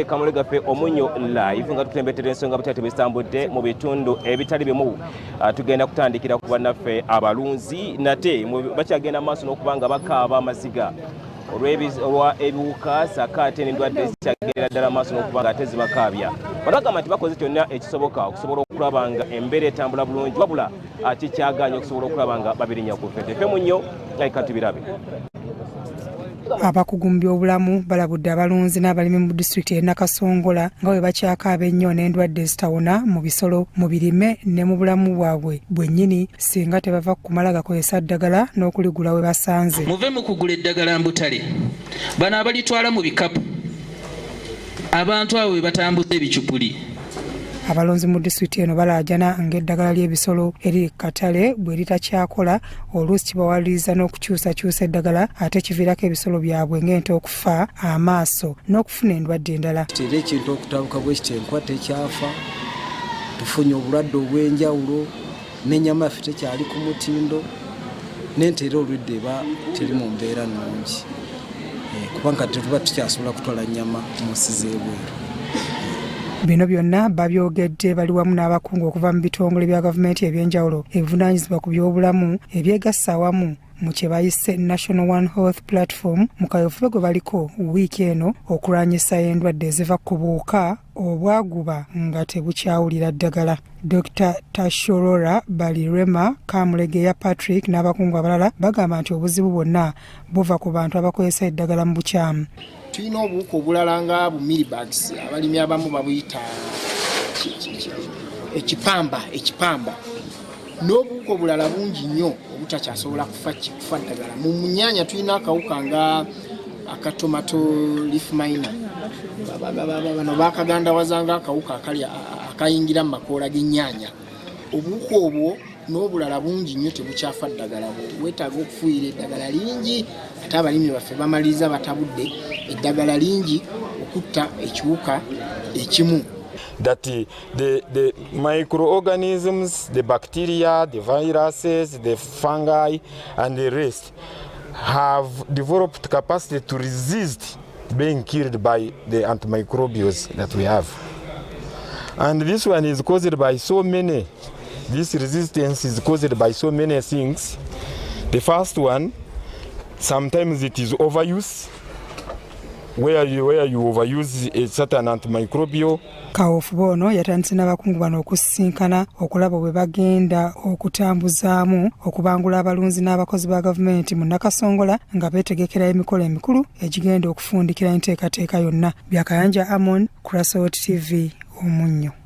Kamule gaffe omunyo live nga tutembetere ensonga butete bisambudde mu bitundu ebitali bimu. Tugenda kutandikira ku bannaffe abalunzi nate bakyagenda maaso n'okubanga bakaaba amaziga olwa ebiwuka sakaate n'endwadde zikyagenda ddala maaso n'okubanga ate zibakaabya. Bagamba nti bakoze kyonna ekisoboka okusobola okulaba nga embeera etambula bulungi wabula kikyaganya okusobola okulaba nga babirinya ku ffe. Ffe munnyo nga tubirabe. Abakugu mu byobulamu balabudde abalunzi n'abalimi mu disitulikiti y'e Nakasongola nga bwe bakyakaaba ennyo n'endwadde zitawona mu bisolo, mu birime ne mu bulamu bwabwe bwennyini singa tebava kumala gakozesa ddagala n'okuligula we basanze. Muve mu kugula eddagala mbutale. Bano abalitwala mu bikapu. Abantu abo be batambuza ebicupuli. Abalonzi mu disitulikiti eno balaajana ng'eddagala ly'ebisolo eri katale bwe litakyakola oluusi kibawaliriza n'okukyusakyusa eddagala ate kiviirako ebisolo byabwe ng'ente okufa amaaso n'okufuna endwadde endala. Era ekintu okutabuka bwekiti enkwa tekyafa, tufunye obulwadde obw'enjawulo, n'ennyama yaffe tekyali ku mutindo, n'ente era olwedde eba teri mu mbeera nnungi kubanga tetuba tukyasobola kutwala nnyama mu nsi z'ebweru. Bino byonna babyogedde bali wamu n'abakungu okuva mu bitongole bya gavumenti ebyenjawulo ebivunaanyizibwa ku byobulamu ebyegassa awamu mu kye bayise National One Health Platform mu kayovulo gwe baliko wiiki eno okulwanyisa endwadde eziva ku buwuka obwaguba nga tebukyawulira ddagala. Dr. Tashorora Balirema Kamulegeya Patrick n'abakungu abalala bagamba nti obuzibu bwonna buva ku bantu abakozesa eddagala mu bukyamu. Tulina obuwuka obulala nga milibags abalimi abamu babuyita ekipamba n'obuwuka obulala bungi nnyo obutakyasobola kufa ddagala. Mu munyaanya tulina akawuka nga akatomato leaf miner bano bakagandawazanga akawuka akayingira mu makoola g'ennyaanya. Obuwuka obwo n'obulala bungi nnyo tebukyafa ddagala. Weetaaga okufuuyira eddagala lingi ate abalimi baffe bamaliriza batabudde eddagala lingi okutta ekiwuka ekimu. That the microorganisms, the bacteria, the viruses, the fungi and the rest have developed capacity to resist being killed by the antimicrobials that we have. And this one is caused by so many, this resistance is caused by so many things. The first one, sometimes it is overuse, where you overuse a certain antimicrobial. Kawofuba ono yatandise n'abakungu bano okusisinkana okulaba bwe bagenda okutambuzaamu okubangula abalunzi n'abakozi ba gavumenti mu Nakasongola nga beetegekera emikolo emikulu egigenda okufundikira enteekateeka yonna. Byakayanja Amon, Crossroads TV, Omunnyo.